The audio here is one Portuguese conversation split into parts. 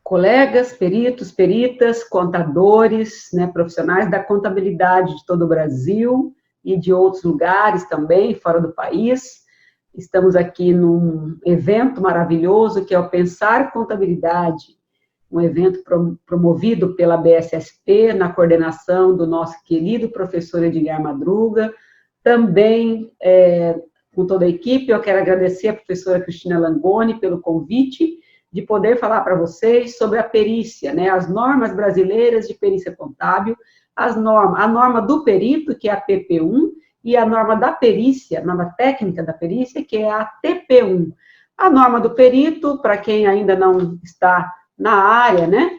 colegas, peritos, peritas, contadores, né, profissionais da contabilidade de todo o Brasil e de outros lugares também, fora do país. Estamos aqui num evento maravilhoso que é o Pensar Contabilidade, um evento promovido pela BSSP, na coordenação do nosso querido professor Edgar Madruga, também com toda a equipe. Eu quero agradecer a professora Cristina Langoni pelo convite de poder falar para vocês sobre a perícia, né, as normas brasileiras de perícia contábil, a norma do perito, que é a PP1, e a norma da perícia, a norma técnica da perícia, que é a TP1. A norma do perito, para quem ainda não está na área, né,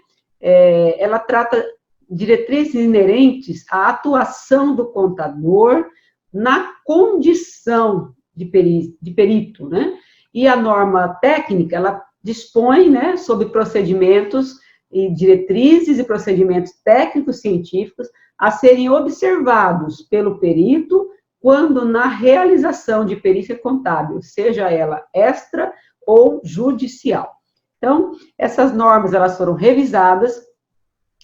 ela trata diretrizes inerentes à atuação do contador na condição de perito, né, e a norma técnica, ela dispõe, né, sobre procedimentos e diretrizes e procedimentos técnicos científicos a serem observados pelo perito quando na realização de perícia contábil, seja ela extra ou judicial. Então, essas normas, elas foram revisadas,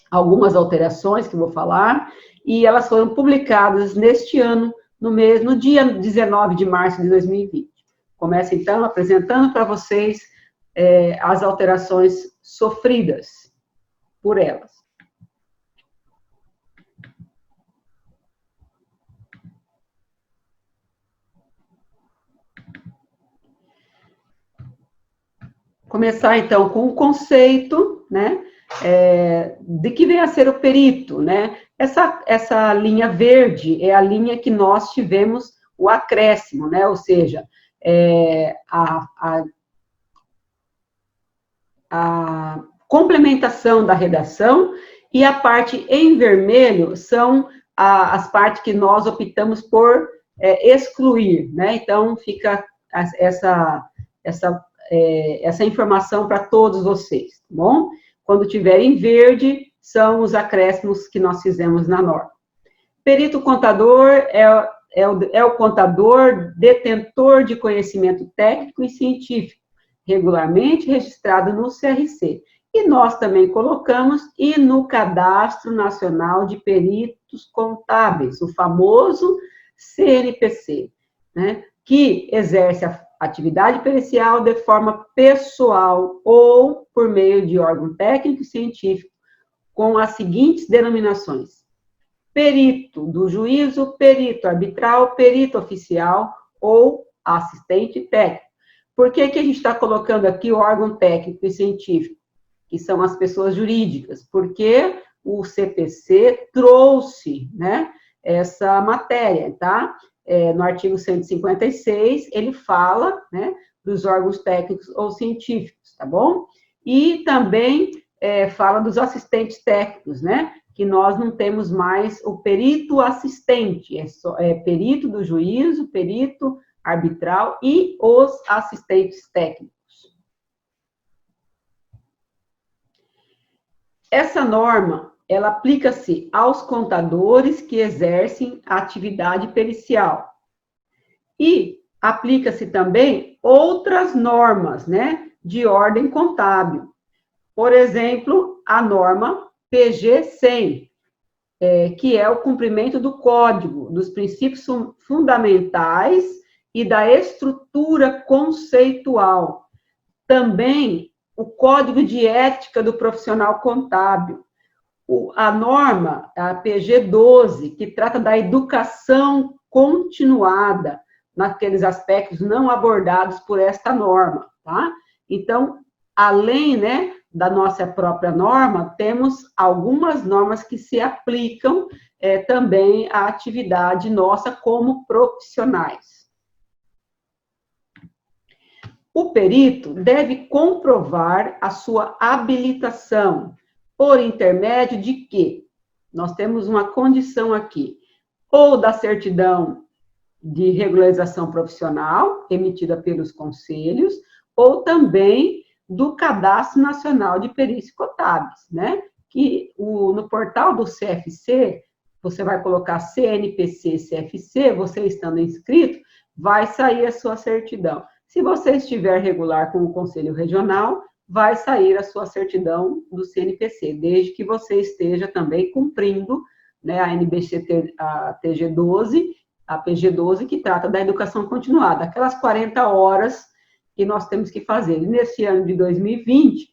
algumas alterações que eu vou falar, e elas foram publicadas neste ano, no dia 19 de março de 2020. Começo, então, apresentando para vocês as alterações sofridas por elas. Começar, então, com o conceito, né, de que vem a ser o perito, né? Essa linha verde é a linha que nós tivemos o acréscimo, né? Ou seja, a complementação da redação, e a parte em vermelho são as partes que nós optamos por excluir, né? Então, fica essa informação para todos vocês, tá bom? Quando tiver em verde, são os acréscimos que nós fizemos na norma. Perito contador é o contador detentor de conhecimento técnico e científico, regularmente registrado no CRC. E nós também colocamos e no Cadastro Nacional de Peritos Contábeis, o famoso CNPC, né, que exerce a atividade pericial de forma pessoal ou por meio de órgão técnico e científico, com as seguintes denominações: perito do juízo, perito arbitral, perito oficial ou assistente técnico. Por que que a gente está colocando aqui o órgão técnico e científico, que são as pessoas jurídicas? Porque o CPC trouxe, né, essa matéria, tá? No artigo 156, ele fala, né, dos órgãos técnicos ou científicos, tá bom? E também fala dos assistentes técnicos, né, que nós não temos mais o perito assistente, perito do juízo, perito arbitral e os assistentes técnicos. Essa norma, ela aplica-se aos contadores que exercem a atividade pericial. E aplica-se também outras normas, né, de ordem contábil. Por exemplo, a norma PG 100, que é o cumprimento do código, dos princípios fundamentais e da estrutura conceitual. Também o código de ética do profissional contábil. A norma, a PG 12, que trata da educação continuada, naqueles aspectos não abordados por esta norma, tá? Então, além, né, da nossa própria norma, temos algumas normas que se aplicam também à atividade nossa como profissionais. O perito deve comprovar a sua habilitação por intermédio de quê? Nós temos uma condição aqui, ou da certidão de regularização profissional, emitida pelos conselhos, ou também do Cadastro Nacional de Perícias Contábeis, né? Que no portal do CFC, você vai colocar CNPC, CFC, você estando inscrito, vai sair a sua certidão. Se você estiver regular com o Conselho Regional, vai sair a sua certidão do CNPC, desde que você esteja também cumprindo, né, a NBC, a TG12, a PG12, que trata da educação continuada, aquelas 40 horas que nós temos que fazer. E nesse ano de 2020,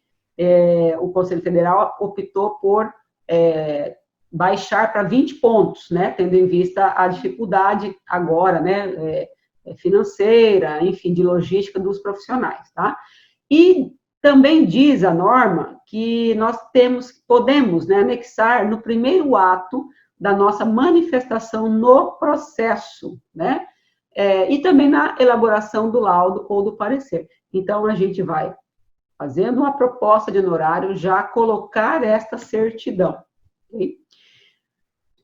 o Conselho Federal optou por baixar para 20 pontos, né, tendo em vista a dificuldade agora, né, financeira, enfim, de logística dos profissionais, tá? E também diz a norma que nós podemos, né, anexar no primeiro ato da nossa manifestação no processo, né, e também na elaboração do laudo ou do parecer. Então, a gente vai, fazendo uma proposta de honorário, já colocar esta certidão, ok?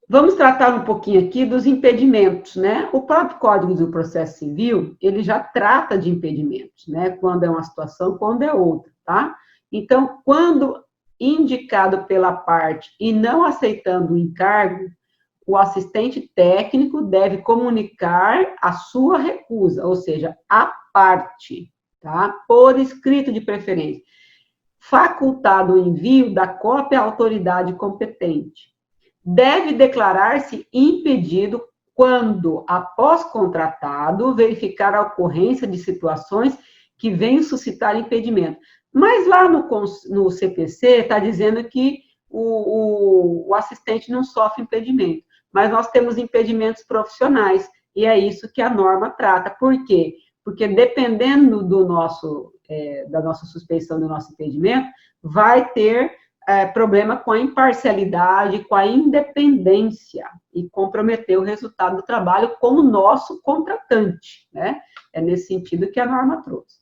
Vamos tratar um pouquinho aqui dos impedimentos, né? O próprio Código do Processo Civil, ele já trata de impedimentos, né? Quando é uma situação, quando é outra, tá? Então, quando indicado pela parte e não aceitando o encargo, o assistente técnico deve comunicar a sua recusa, ou seja, a parte, tá? Por escrito de preferência. Facultado o envio da cópia à autoridade competente. Deve declarar-se impedido quando, após contratado, verificar a ocorrência de situações que venham suscitar impedimento. Mas lá no CPC está dizendo que o assistente não sofre impedimento, mas nós temos impedimentos profissionais, e é isso que a norma trata. Por quê? Porque dependendo da nossa suspeição, do nosso impedimento, vai ter problema com a imparcialidade, com a independência, e comprometer o resultado do trabalho como nosso contratante, né? É nesse sentido que a norma trouxe.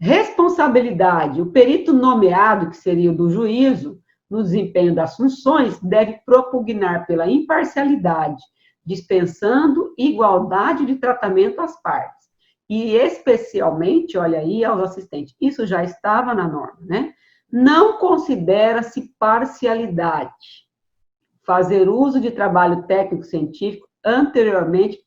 Responsabilidade. O perito nomeado, que seria o do juízo, no desempenho das funções, deve propugnar pela imparcialidade, dispensando igualdade de tratamento às partes. E especialmente, olha aí, aos assistentes. Isso já estava na norma, né? Não considera-se parcialidade fazer uso de trabalho técnico-científico anteriormente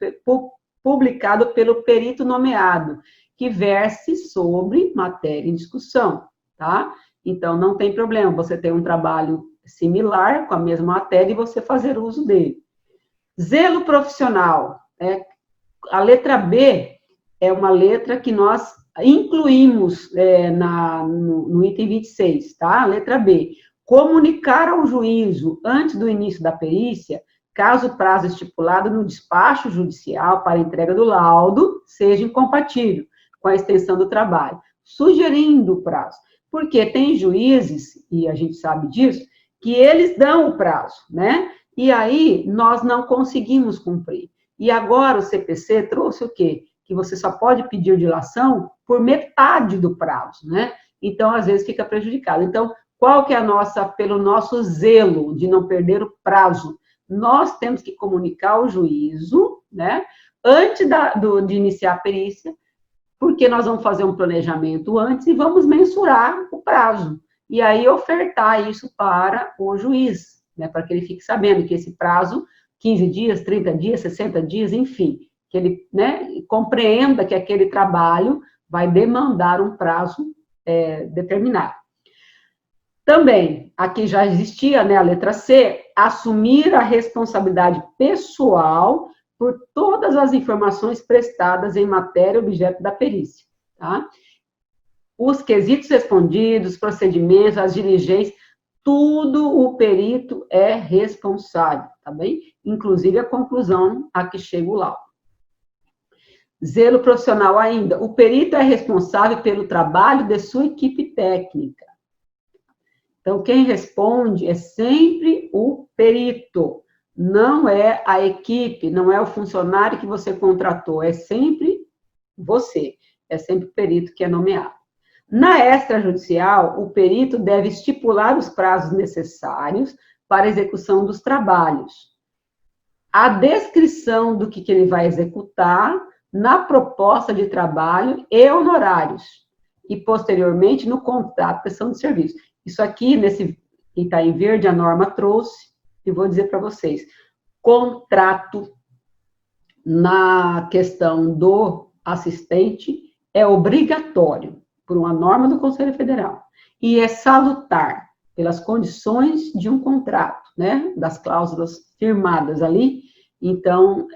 publicado pelo perito nomeado, que verse sobre matéria em discussão, tá? Então, não tem problema você ter um trabalho similar, com a mesma matéria, e você fazer uso dele. Zelo profissional. A letra B é uma letra que nós incluímos no item 26, tá? A letra B. Comunicar ao juízo, antes do início da perícia, caso o prazo estipulado no despacho judicial para entrega do laudo seja incompatível com a extensão do trabalho, sugerindo o prazo. Porque tem juízes, e a gente sabe disso, que eles dão o prazo, né? E aí nós não conseguimos cumprir. E agora o CPC trouxe o quê? Que você só pode pedir dilação por metade do prazo, né? Então, às vezes, fica prejudicado. Então, qual que é pelo nosso zelo de não perder o prazo? Nós temos que comunicar ao juízo, né? Antes de iniciar a perícia, porque nós vamos fazer um planejamento antes e vamos mensurar o prazo. E aí, ofertar isso para o juiz, né? Para que ele fique sabendo que esse prazo, 15 dias, 30 dias, 60 dias, enfim, que ele, né, compreenda que aquele trabalho vai demandar um prazo determinado. Também, aqui já existia, né, a letra C, assumir a responsabilidade pessoal por todas as informações prestadas em matéria objeto da perícia, tá? Os quesitos respondidos, procedimentos, as diligências, tudo o perito é responsável, tá bem? Inclusive a conclusão a que chega o laudo. Zelo profissional ainda. O perito é responsável pelo trabalho de sua equipe técnica. Então, quem responde é sempre o perito. Não é a equipe, não é o funcionário que você contratou, é sempre você. É sempre o perito que é nomeado. Na extrajudicial, o perito deve estipular os prazos necessários para a execução dos trabalhos. A descrição do que ele vai executar na proposta de trabalho e honorários, e posteriormente no contrato de prestação de serviço. Isso aqui, que está em verde, a norma trouxe, e vou dizer para vocês, contrato na questão do assistente é obrigatório, por uma norma do Conselho Federal, e é salutar pelas condições de um contrato, né, das cláusulas firmadas ali, então,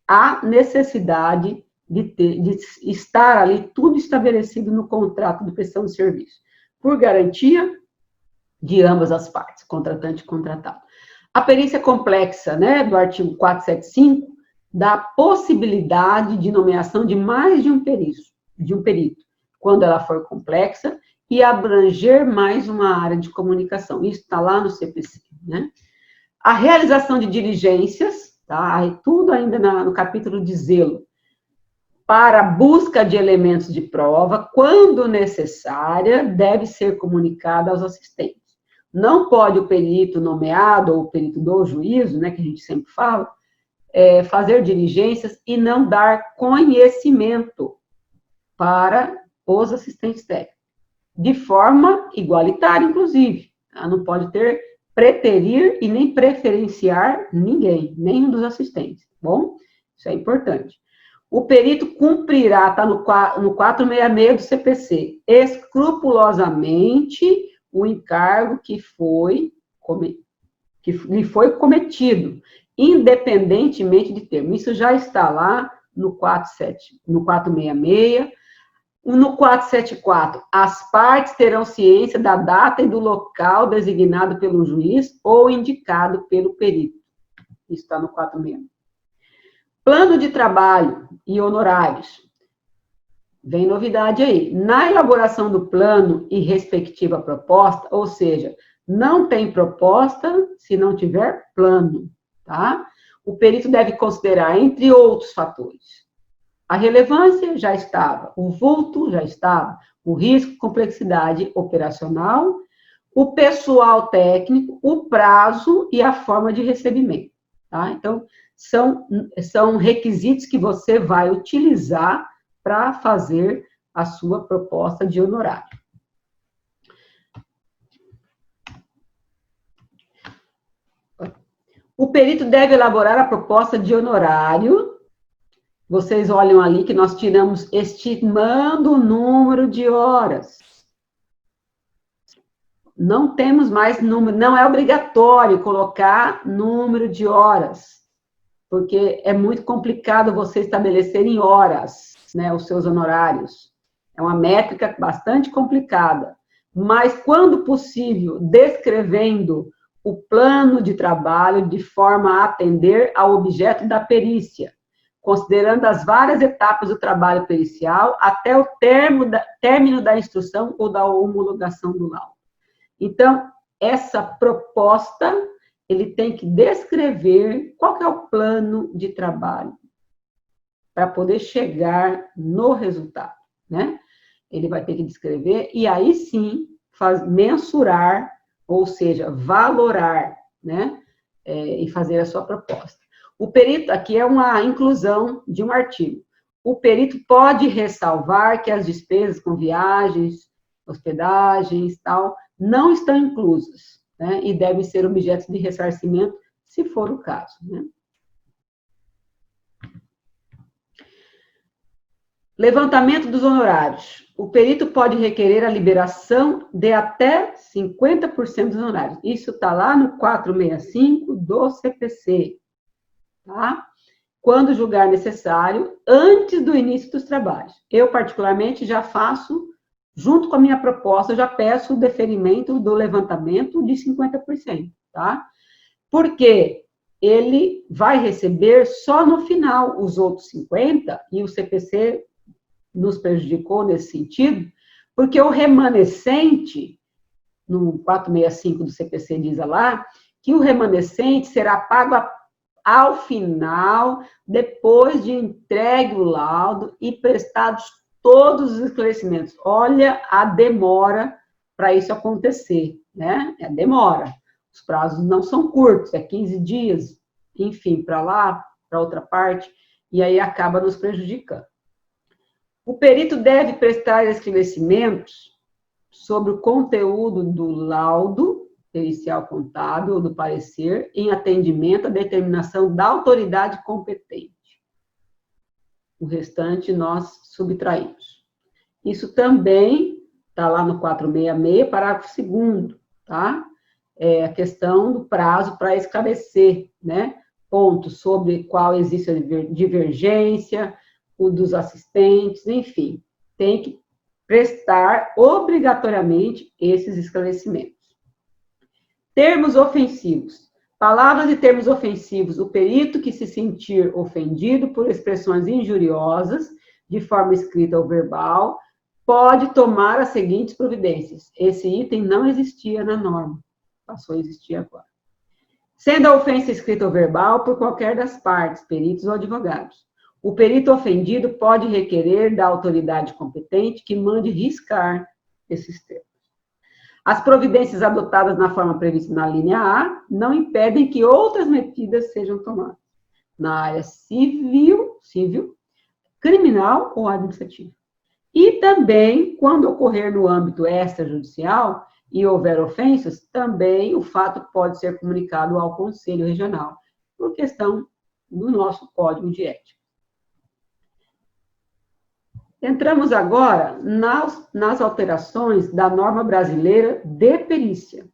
há necessidade de estar ali tudo estabelecido no contrato de prestação de serviço, por garantia de ambas as partes, contratante e contratado. A perícia complexa, né, do artigo 475, dá possibilidade de nomeação de mais de um perito, quando ela for complexa, e abranger mais uma área de comunicação. Isso está lá no CPC, né? A realização de diligências, tá? Tudo ainda no capítulo de zelo, para a busca de elementos de prova, quando necessária, deve ser comunicada aos assistentes. Não pode o perito nomeado, ou o perito do juízo, né, que a gente sempre fala, fazer diligências e não dar conhecimento para os assistentes técnicos, de forma igualitária, inclusive. Tá? Não pode preterir e nem preferenciar ninguém, nenhum dos assistentes, tá bom? Isso é importante. O perito cumprirá, está no 466 do CPC, escrupulosamente o encargo que lhe foi cometido, independentemente de termo. Isso já está lá no 466. No 474, as partes terão ciência da data e do local designado pelo juiz ou indicado pelo perito. Isso está no 466. Plano de trabalho e honorários. Vem novidade aí. Na elaboração do plano e respectiva proposta, ou seja, não tem proposta se não tiver plano, tá? O perito deve considerar, entre outros fatores, a relevância já estava, o vulto já estava, o risco, complexidade operacional, o pessoal técnico, o prazo e a forma de recebimento, tá? Então, são requisitos que você vai utilizar para fazer a sua proposta de honorário. O perito deve elaborar a proposta de honorário. Vocês olham ali que nós tiramos estimando o número de horas. Não temos mais número, não é obrigatório colocar número de horas, porque é muito complicado você estabelecer em horas, né, os seus honorários. É uma métrica bastante complicada. Mas, quando possível, descrevendo o plano de trabalho de forma a atender ao objeto da perícia, considerando as várias etapas do trabalho pericial até o término da instrução ou da homologação do laudo. Então, essa proposta, ele tem que descrever qual que é o plano de trabalho para poder chegar no resultado, né? Ele vai ter que descrever e aí sim mensurar, ou seja, valorar, né? E fazer a sua proposta. O perito, aqui é uma inclusão de um artigo. O perito pode ressalvar que as despesas com viagens, hospedagens, tal, não estão inclusas, né? E devem ser objetos de ressarcimento, se for o caso, né? Levantamento dos honorários. O perito pode requerer a liberação de até 50% dos honorários. Isso está lá no 465 do CPC, tá? Quando julgar necessário, antes do início dos trabalhos. Eu, particularmente, já faço, junto com a minha proposta, eu já peço o deferimento do levantamento de 50%, tá? Porque ele vai receber só no final os outros 50%, e o CPC nos prejudicou nesse sentido, porque o remanescente, no 465 do CPC diz lá, que o remanescente será pago ao final, depois de entregue o laudo e prestados todos os esclarecimentos. Olha a demora para isso acontecer, né? É a demora. Os prazos não são curtos, é 15 dias, enfim, para lá, para outra parte, e aí acaba nos prejudicando. O perito deve prestar esclarecimentos sobre o conteúdo do laudo pericial contábil ou do parecer em atendimento à determinação da autoridade competente. O restante nós subtraímos. Isso também está lá no 466, parágrafo 2º, tá? É a questão do prazo para esclarecer, né? Pontos sobre qual existe a divergência, o dos assistentes, enfim, tem que prestar obrigatoriamente esses esclarecimentos. Termos ofensivos. Palavras e termos ofensivos. O perito que se sentir ofendido por expressões injuriosas, de forma escrita ou verbal, pode tomar as seguintes providências. Esse item não existia na norma, passou a existir agora. Sendo a ofensa escrita ou verbal por qualquer das partes, peritos ou advogados. O perito ofendido pode requerer da autoridade competente que mande riscar esses termos. As providências adotadas na forma prevista na linha A não impedem que outras medidas sejam tomadas na área civil, criminal ou administrativa. E também, quando ocorrer no âmbito extrajudicial e houver ofensas, também o fato pode ser comunicado ao Conselho Regional, por questão do nosso Código de Ética. Entramos agora nas alterações da norma brasileira de perícia.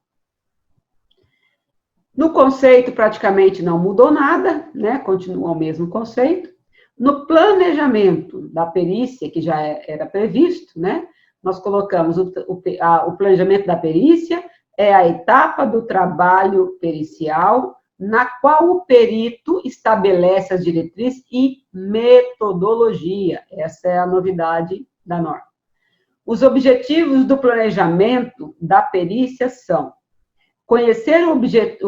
No conceito, praticamente não mudou nada, né? Continua o mesmo conceito. No planejamento da perícia, que já era previsto, né? Nós colocamos o planejamento da perícia, é a etapa do trabalho pericial, na qual o perito estabelece as diretrizes e metodologia. Essa é a novidade da norma. Os objetivos do planejamento da perícia são conhecer o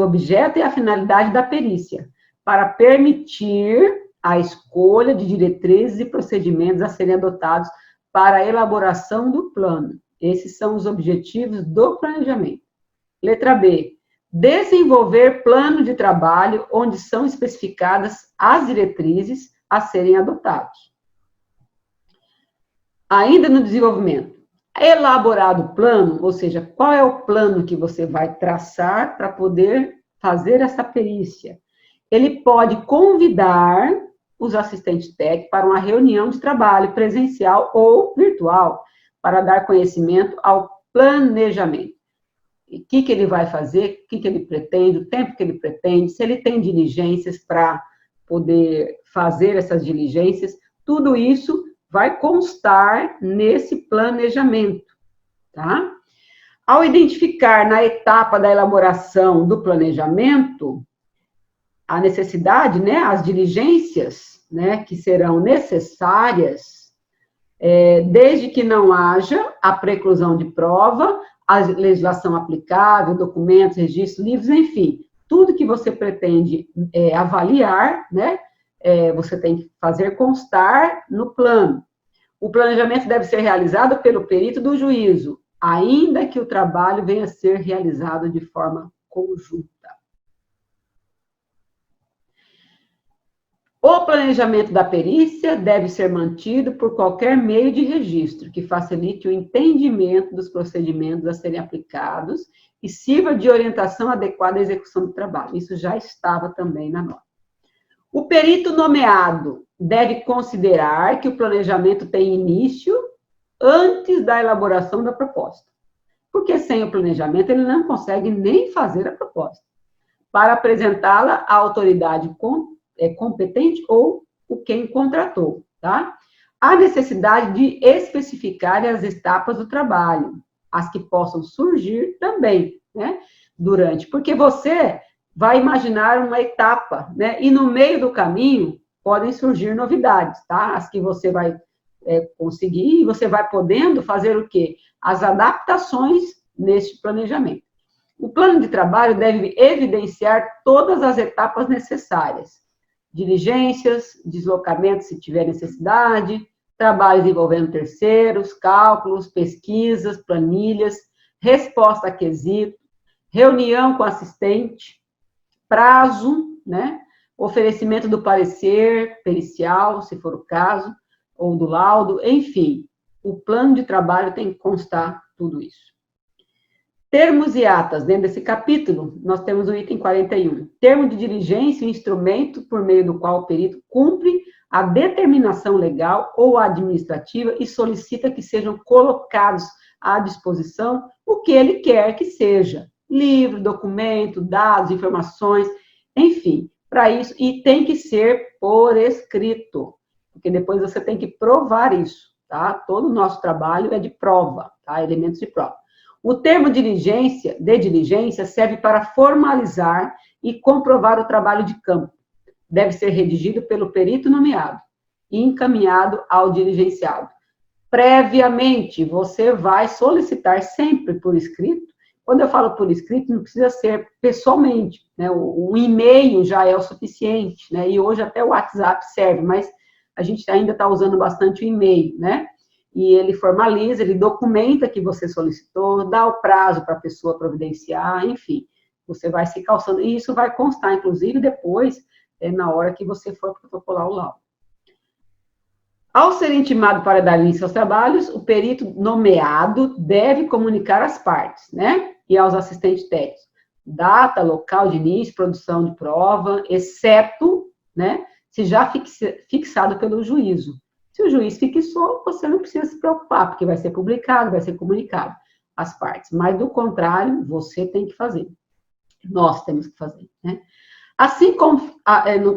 objeto e a finalidade da perícia, para permitir a escolha de diretrizes e procedimentos a serem adotados para a elaboração do plano. Esses são os objetivos do planejamento. Letra B. Desenvolver plano de trabalho onde são especificadas as diretrizes a serem adotadas. Ainda no desenvolvimento, elaborado o plano, ou seja, qual é o plano que você vai traçar para poder fazer essa perícia? Ele pode convidar os assistentes técnicos para uma reunião de trabalho presencial ou virtual, para dar conhecimento ao planejamento. O que ele vai fazer, o que ele pretende, o tempo que ele pretende, se ele tem diligências para poder fazer essas diligências, tudo isso vai constar nesse planejamento, tá? Ao identificar na etapa da elaboração do planejamento a necessidade, né, as diligências, né, que serão necessárias, desde que não haja a preclusão de prova, a legislação aplicável, documentos, registros, livros, enfim, tudo que você pretende avaliar, né, você tem que fazer constar no plano. O planejamento deve ser realizado pelo perito do juízo, ainda que o trabalho venha a ser realizado de forma conjunta. O planejamento da perícia deve ser mantido por qualquer meio de registro que facilite o entendimento dos procedimentos a serem aplicados e sirva de orientação adequada à execução do trabalho. Isso já estava também na norma. O perito nomeado deve considerar que o planejamento tem início antes da elaboração da proposta, porque sem o planejamento ele não consegue nem fazer a proposta, para apresentá-la à autoridade competente ou quem contratou, tá? Há necessidade de especificar as etapas do trabalho, as que possam surgir também, né? Porque você vai imaginar uma etapa, né? E no meio do caminho podem surgir novidades, tá? As que você vai conseguir e você vai podendo fazer o quê? As adaptações neste planejamento. O plano de trabalho deve evidenciar todas as etapas necessárias. Diligências, deslocamentos se tiver necessidade, trabalhos envolvendo terceiros, cálculos, pesquisas, planilhas, resposta a quesito, reunião com assistente, prazo, né? Oferecimento do parecer pericial, se for o caso, ou do laudo, enfim, o plano de trabalho tem que constar tudo isso. Termos e atas, dentro desse capítulo, nós temos o item 41. Termo de diligência e instrumento por meio do qual o perito cumpre a determinação legal ou administrativa e solicita que sejam colocados à disposição o que ele quer que seja. Livro, documento, dados, informações, enfim, para isso, e tem que ser por escrito, porque depois você tem que provar isso, tá? Todo o nosso trabalho é de prova, tá? Elementos de prova. O termo de diligência serve para formalizar e comprovar o trabalho de campo. Deve ser redigido pelo perito nomeado e encaminhado ao diligenciado. Previamente, você vai solicitar sempre por escrito. Quando eu falo por escrito, não precisa ser pessoalmente, né? Um e-mail já é o suficiente, né? E hoje até o WhatsApp serve, mas a gente ainda está usando bastante o e-mail, né? E ele formaliza, ele documenta que você solicitou, dá o prazo para a pessoa providenciar, enfim, você vai se calçando. E isso vai constar, inclusive, depois, na hora que você for protocolar o laudo. Ao ser intimado para dar início aos trabalhos, o perito nomeado deve comunicar às partes, né? E aos assistentes técnicos. Data, local de início, produção de prova, exceto, né? Se já fixado pelo juízo. Se o juiz fixou, você não precisa se preocupar, porque vai ser publicado, vai ser comunicado às partes. Mas, do contrário, você tem que fazer. Nós temos que fazer, né? Assim como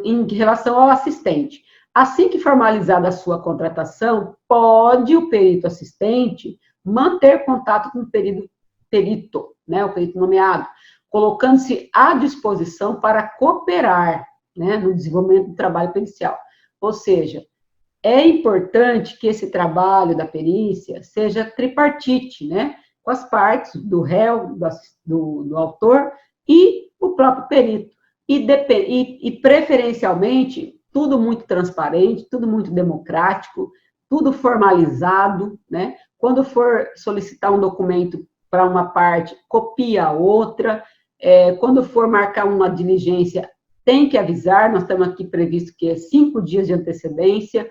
em relação ao assistente. Assim que formalizada a sua contratação, pode o perito assistente manter contato com o perito, né, o perito nomeado, colocando-se à disposição para cooperar, né, no desenvolvimento do trabalho pericial. Ou seja, é importante que esse trabalho da perícia seja tripartite, né, com as partes do réu, do autor e o próprio perito. E preferencialmente, tudo muito transparente, tudo muito democrático, tudo formalizado, né? Quando for solicitar um documento para uma parte, copia a outra. Quando for marcar uma diligência, tem que avisar, nós estamos aqui previsto que é 5 dias de antecedência,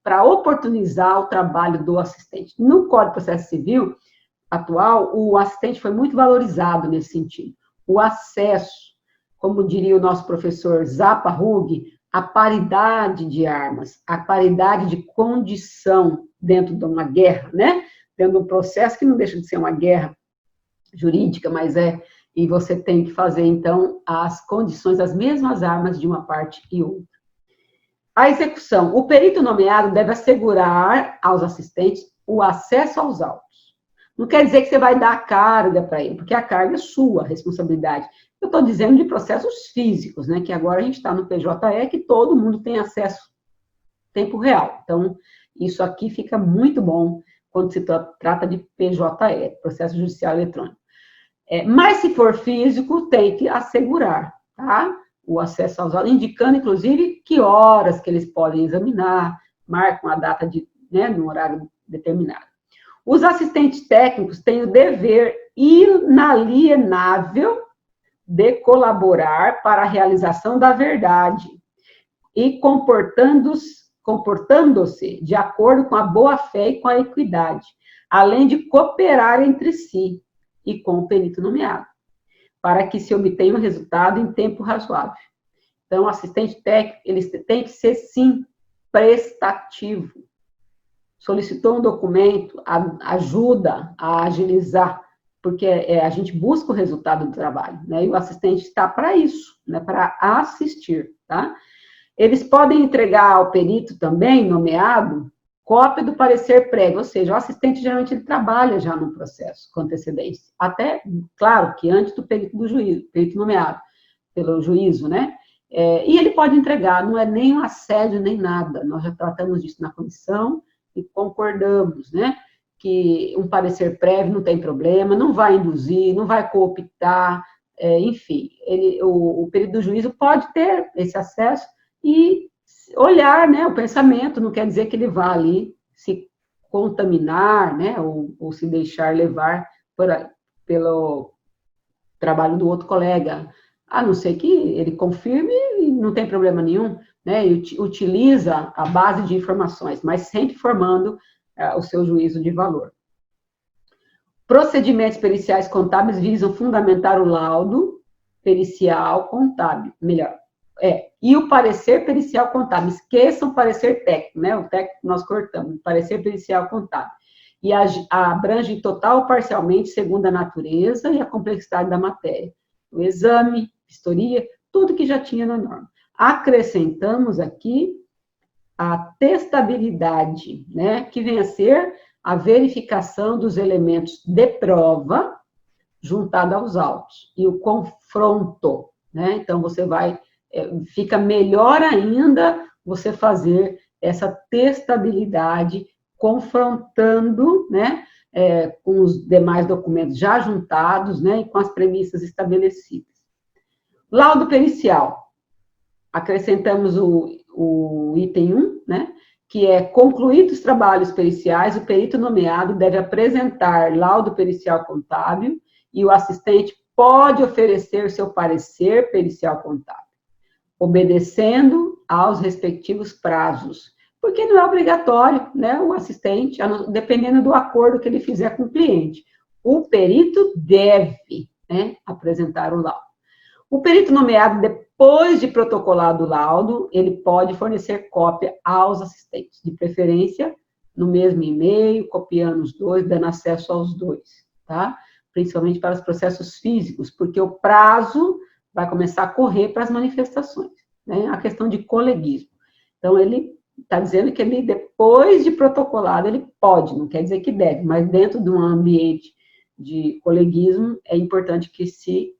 para oportunizar o trabalho do assistente. No Código de Processo Civil atual, o assistente foi muito valorizado nesse sentido. O acesso, como diria o nosso professor Zappa Hug, a paridade de armas, a paridade de condição dentro de uma guerra, né? Dentro de um processo que não deixa de ser uma guerra jurídica, mas e você tem que fazer, então, as condições, as mesmas armas de uma parte e outra. A execução. O perito nomeado deve assegurar aos assistentes o acesso aos autos. Não quer dizer que você vai dar a carga para ele, porque a carga é sua, a responsabilidade. Eu estou dizendo de processos físicos, né? Que agora a gente está no PJE, que todo mundo tem acesso em tempo real. Então, isso aqui fica muito bom quando se trata de PJE, Processo Judicial Eletrônico. Mas se for físico, tem que assegurar, tá? O acesso aos autos, indicando, inclusive, que horas que eles podem examinar, marcam a data no horário determinado. Os assistentes técnicos têm o dever inalienável de colaborar para a realização da verdade e comportando-se de acordo com a boa-fé e com a equidade, além de cooperar entre si e com o perito nomeado, para que se obtenha um resultado em tempo razoável. Então, o assistente técnico, ele tem que ser, sim, prestativo. Solicitou um documento, ajuda a agilizar, porque a gente busca o resultado do trabalho, né? E o assistente está para isso, né? Para assistir, tá? Eles podem entregar ao perito também, nomeado, cópia do parecer prévio, ou seja, o assistente geralmente ele trabalha já no processo com antecedência. Até, claro, que antes do perito perito nomeado pelo juízo, né? E ele pode entregar, não é nem um assédio, nem nada. Nós já tratamos disso na comissão e concordamos, né? Que um parecer prévio não tem problema, não vai induzir, não vai cooptar, enfim, o perito do juízo pode ter esse acesso e olhar, né, o pensamento, não quer dizer que ele vá ali se contaminar, né, ou se deixar levar pelo trabalho do outro colega, a não ser que ele confirme e não tem problema nenhum, né, e utiliza a base de informações, mas sempre formando o seu juízo de valor. Procedimentos periciais contábeis visam fundamentar o laudo pericial contábil, melhor, E o parecer pericial contábil. Esqueçam o parecer técnico, né? O técnico nós cortamos, parecer pericial contábil. E abrange total ou parcialmente, segundo a natureza e a complexidade da matéria. O exame, vistoria, tudo que já tinha na norma. Acrescentamos aqui a testabilidade, né? Que vem a ser a verificação dos elementos de prova juntado aos autos. E o confronto, né? Então, você fica melhor ainda você fazer essa testabilidade confrontando, né, com os demais documentos já juntados, né, e com as premissas estabelecidas. Laudo pericial. Acrescentamos o item 1, né, que é concluídos os trabalhos periciais, o perito nomeado deve apresentar laudo pericial contábil e o assistente pode oferecer seu parecer pericial contábil, obedecendo aos respectivos prazos, porque não é obrigatório, né, o assistente, dependendo do acordo que ele fizer com o cliente. O perito deve, né, apresentar o laudo. O perito nomeado, depois de protocolado o laudo, ele pode fornecer cópia aos assistentes, de preferência no mesmo e-mail, copiando os dois, dando acesso aos dois, tá? Principalmente para os processos físicos, porque o prazo vai começar a correr para as manifestações, né? A questão de coleguismo. Então, ele está dizendo que ele, depois de protocolado, ele pode, não quer dizer que deve, mas dentro de um ambiente de coleguismo, é importante que se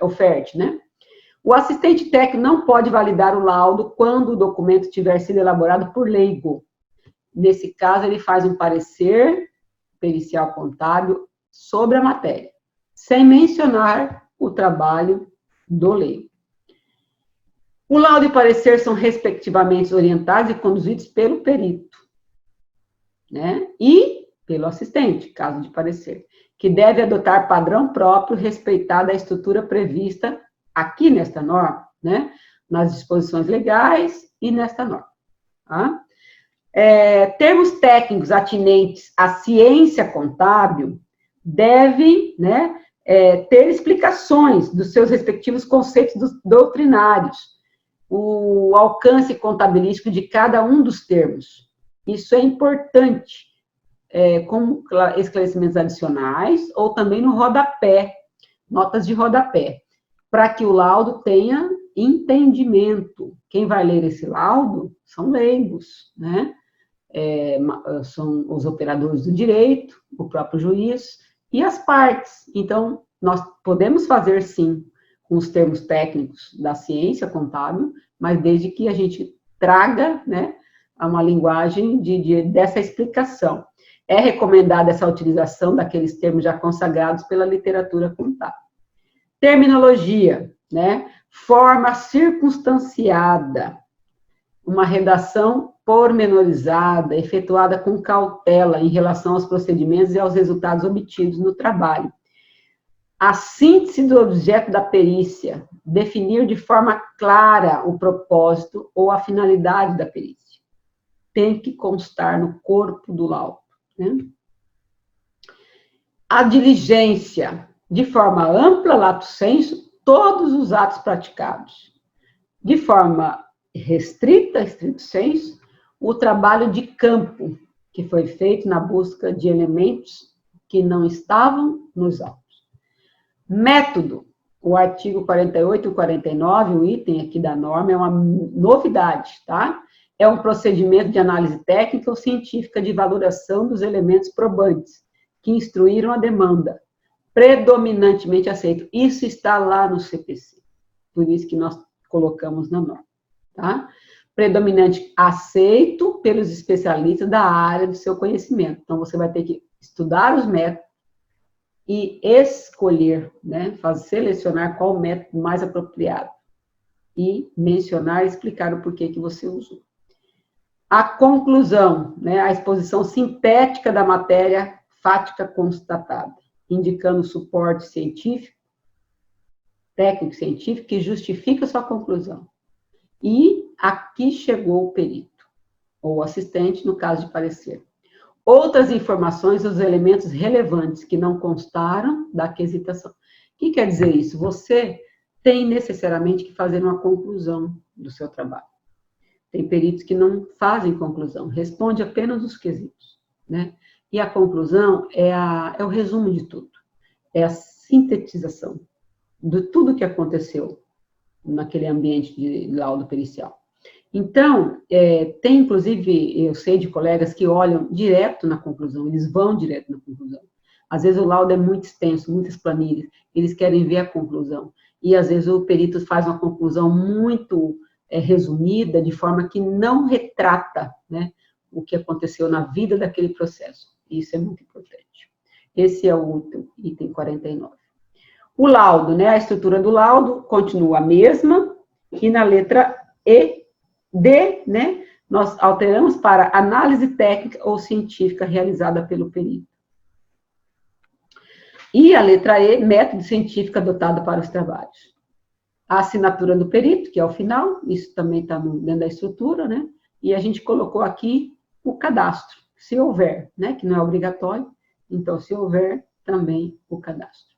oferte, né? O assistente técnico não pode validar o laudo quando o documento tiver sido elaborado por leigo. Nesse caso, ele faz um parecer pericial contábil sobre a matéria, sem mencionar o trabalho do leigo. O laudo e o parecer são, respectivamente, orientados e conduzidos pelo perito, né? E pelo assistente, caso de parecer, que deve adotar padrão próprio, respeitada a estrutura prevista aqui nesta norma, né? Nas disposições legais e nesta norma. Tá? Termos técnicos atinentes à ciência contábil devem, né, ter explicações dos seus respectivos conceitos doutrinários, o alcance contabilístico de cada um dos termos. Isso é importante, como esclarecimentos adicionais, ou também no rodapé, notas de rodapé, para que o laudo tenha entendimento. Quem vai ler esse laudo são leigos, né? São os operadores do direito, o próprio juiz e as partes. Então, nós podemos fazer, sim, com os termos técnicos da ciência contábil, mas desde que a gente traga, né, uma linguagem dessa explicação. É recomendada essa utilização daqueles termos já consagrados pela literatura contábil. Terminologia, né? Forma circunstanciada, uma redação pormenorizada, efetuada com cautela em relação aos procedimentos e aos resultados obtidos no trabalho. A síntese do objeto da perícia, definir de forma clara o propósito ou a finalidade da perícia. Tem que constar no corpo do laudo, né? A diligência, de forma ampla, lato sensu, todos os atos praticados. De forma restrita, estrito sensu, o trabalho de campo, que foi feito na busca de elementos que não estavam nos autos. Método, o artigo 48 e 49, o item aqui da norma, é uma novidade, tá? É um procedimento de análise técnica ou científica de valoração dos elementos probantes que instruíram a demanda, predominantemente aceito. Isso está lá no CPC, por isso que nós colocamos na norma, tá? Predominante aceito pelos especialistas da área do seu conhecimento. Então, você vai ter que estudar os métodos e escolher, né, selecionar qual o método mais apropriado e mencionar e explicar o porquê que você usou. A conclusão, né, a exposição sintética da matéria fática constatada, indicando suporte científico, técnico-científico, que justifica sua conclusão. E aqui chegou o perito, ou assistente, no caso de parecer. Outras informações, os elementos relevantes que não constaram da aquisitação. O que quer dizer isso? Você tem necessariamente que fazer uma conclusão do seu trabalho. Tem peritos que não fazem conclusão, responde apenas os quesitos, né? E a conclusão é o resumo de tudo, é a sintetização de tudo que aconteceu naquele ambiente de laudo pericial. Então, tem inclusive, eu sei de colegas que olham direto na conclusão, eles vão direto na conclusão. Às vezes o laudo é muito extenso, muitas planilhas, eles querem ver a conclusão. E às vezes o perito faz uma conclusão muito resumida, de forma que não retrata, né, o que aconteceu na vida daquele processo. Isso é muito importante. Esse é o item 49. O laudo, né, a estrutura do laudo continua a mesma, e na letra D, né, nós alteramos para análise técnica ou científica realizada pelo perito. E a letra E, método científico adotado para os trabalhos. A assinatura do perito, que é o final, isso também está dentro da estrutura, né? E a gente colocou aqui o cadastro, se houver, né? Que não é obrigatório, então, se houver, também o cadastro.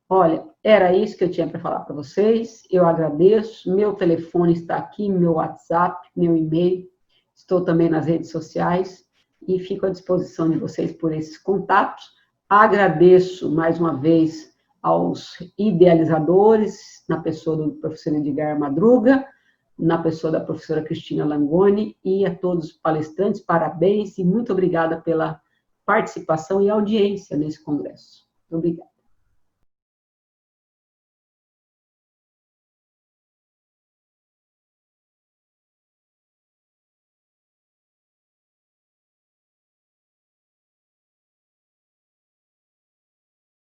Olha, era isso que eu tinha para falar para vocês, eu agradeço, meu telefone está aqui, meu WhatsApp, meu e-mail, estou também nas redes sociais, e fico à disposição de vocês por esses contatos. Agradeço, mais uma vez, aos idealizadores, na pessoa do professor Edgar Madruga, na pessoa da professora Cristina Langoni, e a todos os palestrantes, parabéns, e muito obrigada pela participação e audiência nesse congresso. Muito obrigada.